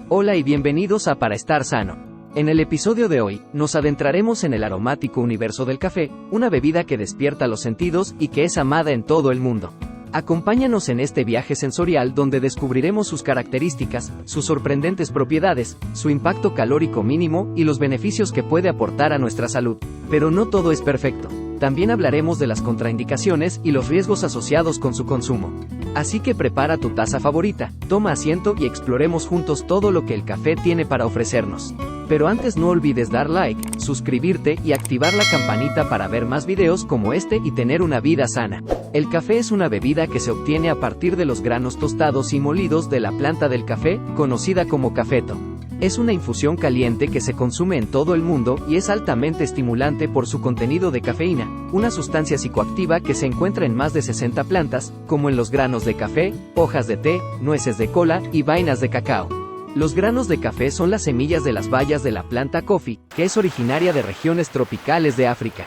Hola y bienvenidos a Para Estar Sano. En el episodio de hoy, nos adentraremos en el aromático universo del café, una bebida que despierta los sentidos y que es amada en todo el mundo. Acompáñanos en este viaje sensorial donde descubriremos sus características, sus sorprendentes propiedades, su impacto calórico mínimo y los beneficios que puede aportar a nuestra salud. Pero no todo es perfecto. También hablaremos de las contraindicaciones y los riesgos asociados con su consumo. Así que prepara tu taza favorita, toma asiento y exploremos juntos todo lo que el café tiene para ofrecernos. Pero antes no olvides dar like, suscribirte y activar la campanita para ver más videos como este y tener una vida sana. El café es una bebida que se obtiene a partir de los granos tostados y molidos de la planta del café, conocida como cafeto. Es una infusión caliente que se consume en todo el mundo y es altamente estimulante por su contenido de cafeína, una sustancia psicoactiva que se encuentra en más de 60 plantas, como en los granos de café, hojas de té, nueces de kola y vainas de cacao. Los granos de café son las semillas de las bayas de la planta coffee, que es originaria de regiones tropicales de África.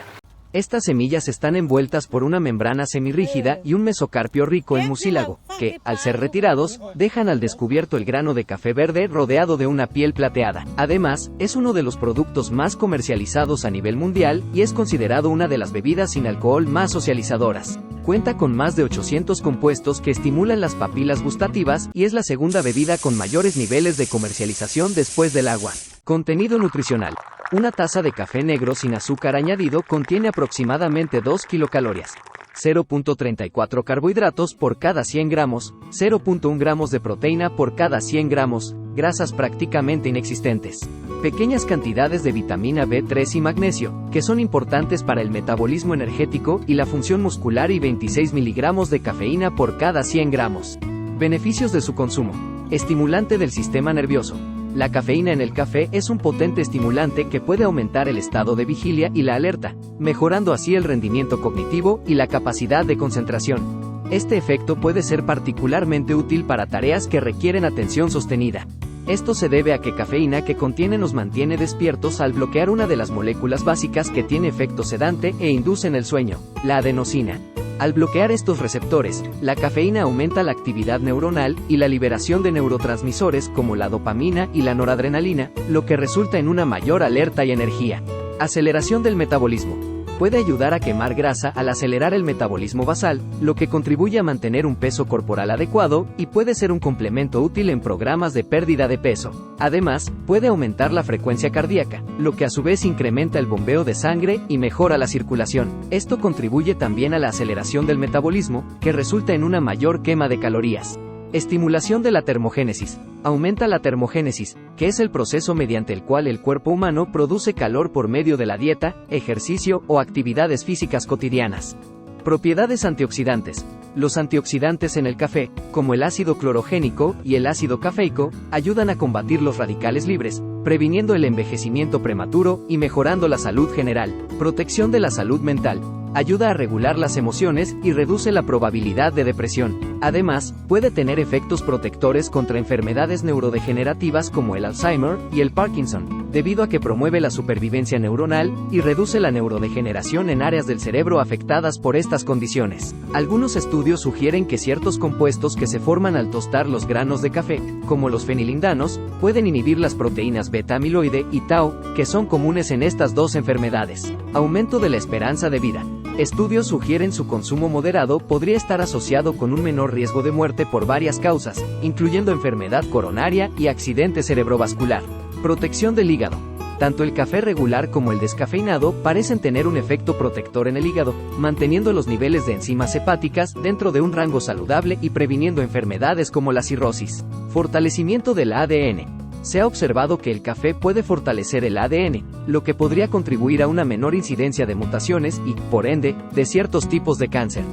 Estas semillas están envueltas por una membrana semirrígida y un mesocarpio rico en mucílago, que, al ser retirados, dejan al descubierto el grano de café verde rodeado de una piel plateada. Además, es uno de los productos más comercializados a nivel mundial y es considerado una de las bebidas sin alcohol más socializadoras. Cuenta con más de 800 compuestos que estimulan las papilas gustativas y es la segunda bebida con mayores niveles de comercialización después del agua. Contenido nutricional. Una taza de café negro sin azúcar añadido contiene aproximadamente 2 kilocalorías, 0.34 carbohidratos por cada 100 gramos, 0.1 gramos de proteína por cada 100 gramos, grasas prácticamente inexistentes. Pequeñas cantidades de vitamina B3 y magnesio, que son importantes para el metabolismo energético y la función muscular y 26 miligramos de cafeína por cada 100 gramos. Beneficios de su consumo. Estimulante del sistema nervioso. La cafeína en el café es un potente estimulante que puede aumentar el estado de vigilia y la alerta, mejorando así el rendimiento cognitivo y la capacidad de concentración. Este efecto puede ser particularmente útil para tareas que requieren atención sostenida. Esto se debe a que cafeína que contiene nos mantiene despiertos al bloquear una de las moléculas básicas que tiene efecto sedante e inducen el sueño, la adenosina. Al bloquear estos receptores, la cafeína aumenta la actividad neuronal y la liberación de neurotransmisores como la dopamina y la noradrenalina, lo que resulta en una mayor alerta y energía. Aceleración del metabolismo. Puede ayudar a quemar grasa al acelerar el metabolismo basal, lo que contribuye a mantener un peso corporal adecuado y puede ser un complemento útil en programas de pérdida de peso. Además, puede aumentar la frecuencia cardíaca, lo que a su vez incrementa el bombeo de sangre y mejora la circulación. Esto contribuye también a la aceleración del metabolismo, que resulta en una mayor quema de calorías. Estimulación de la termogénesis. Aumenta la termogénesis, que es el proceso mediante el cual el cuerpo humano produce calor por medio de la dieta, ejercicio o actividades físicas cotidianas. Propiedades antioxidantes. Los antioxidantes en el café, como el ácido clorogénico y el ácido cafeico, ayudan a combatir los radicales libres, previniendo el envejecimiento prematuro y mejorando la salud general. Protección de la salud mental. Ayuda a regular las emociones y reduce la probabilidad de depresión. Además, puede tener efectos protectores contra enfermedades neurodegenerativas como el Alzheimer y el Parkinson, debido a que promueve la supervivencia neuronal y reduce la neurodegeneración en áreas del cerebro afectadas por estas condiciones. Algunos estudios sugieren que ciertos compuestos que se forman al tostar los granos de café, como los fenilindanos, pueden inhibir las proteínas beta-amiloide y tau, que son comunes en estas dos enfermedades. Aumento de la esperanza de vida. Estudios sugieren su consumo moderado podría estar asociado con un menor riesgo de muerte por varias causas, incluyendo enfermedad coronaria y accidente cerebrovascular. Protección del hígado. Tanto el café regular como el descafeinado parecen tener un efecto protector en el hígado, manteniendo los niveles de enzimas hepáticas dentro de un rango saludable y previniendo enfermedades como la cirrosis. Fortalecimiento del ADN. Se ha observado que el café puede fortalecer el ADN, lo que podría contribuir a una menor incidencia de mutaciones y, por ende, de ciertos tipos de cáncer.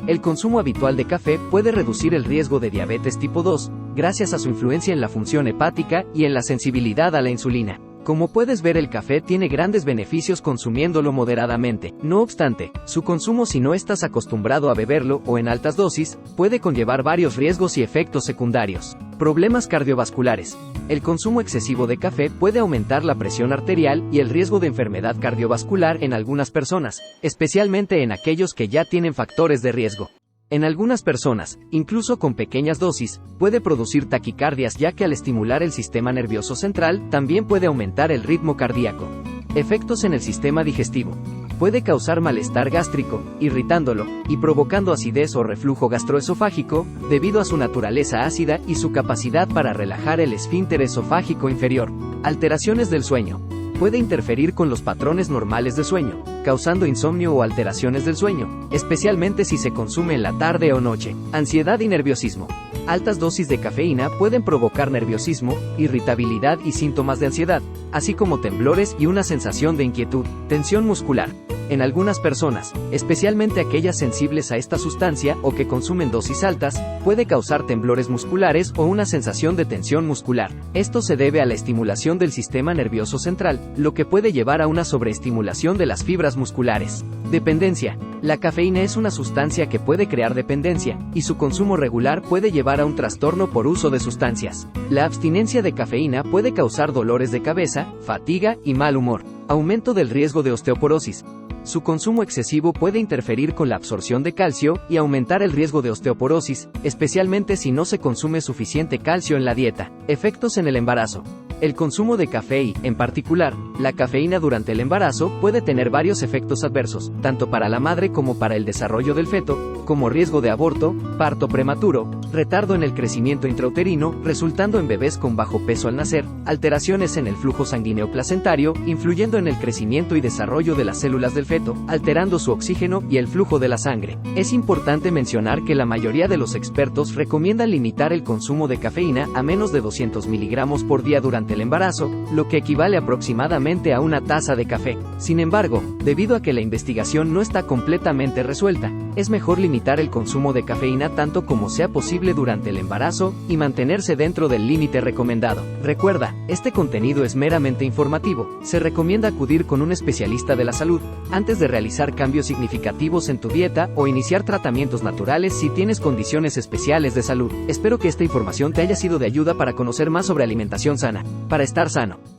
El consumo habitual de café puede reducir el riesgo de diabetes tipo 2, gracias a su influencia en la función hepática y en la sensibilidad a la insulina. Como puedes ver, el café tiene grandes beneficios consumiéndolo moderadamente. No obstante, su consumo si no estás acostumbrado a beberlo o en altas dosis, puede conllevar varios riesgos y efectos secundarios. Problemas cardiovasculares. El consumo excesivo de café puede aumentar la presión arterial y el riesgo de enfermedad cardiovascular en algunas personas, especialmente en aquellos que ya tienen factores de riesgo. En algunas personas, incluso con pequeñas dosis, puede producir taquicardias, ya que al estimular el sistema nervioso central, también puede aumentar el ritmo cardíaco. Efectos en el sistema digestivo. Puede causar malestar gástrico, irritándolo, y provocando acidez o reflujo gastroesofágico, debido a su naturaleza ácida y su capacidad para relajar el esfínter esofágico inferior. Alteraciones del sueño. Puede interferir con los patrones normales de sueño, causando insomnio o alteraciones del sueño, especialmente si se consume en la tarde o noche. Ansiedad y nerviosismo. Altas dosis de cafeína pueden provocar nerviosismo, irritabilidad y síntomas de ansiedad, así como temblores y una sensación de inquietud, tensión muscular. En algunas personas, especialmente aquellas sensibles a esta sustancia o que consumen dosis altas, puede causar temblores musculares o una sensación de tensión muscular. Esto se debe a la estimulación del sistema nervioso central, lo que puede llevar a una sobreestimulación de las fibras musculares. Dependencia. La cafeína es una sustancia que puede crear dependencia, y su consumo regular puede llevar a un trastorno por uso de sustancias. La abstinencia de cafeína puede causar dolores de cabeza, fatiga y mal humor. Aumento del riesgo de osteoporosis. Su consumo excesivo puede interferir con la absorción de calcio y aumentar el riesgo de osteoporosis, especialmente si no se consume suficiente calcio en la dieta. Efectos en el embarazo. El consumo de café y, en particular, la cafeína durante el embarazo puede tener varios efectos adversos, tanto para la madre como para el desarrollo del feto, como riesgo de aborto, parto prematuro, retardo en el crecimiento intrauterino, resultando en bebés con bajo peso al nacer, alteraciones en el flujo sanguíneo placentario, influyendo en el crecimiento y desarrollo de las células del feto, alterando su oxígeno y el flujo de la sangre. Es importante mencionar que la mayoría de los expertos recomiendan limitar el consumo de cafeína a menos de 200 miligramos por día durante el embarazo, lo que equivale aproximadamente a una taza de café. Sin embargo, debido a que la investigación no está completamente resuelta, es mejor limitar el consumo de cafeína tanto como sea posible durante el embarazo y mantenerse dentro del límite recomendado. Recuerda, este contenido es meramente informativo. Se recomienda acudir con un especialista de la salud antes de realizar cambios significativos en tu dieta o iniciar tratamientos naturales si tienes condiciones especiales de salud. Espero que esta información te haya sido de ayuda para conocer más sobre alimentación sana, para estar sano.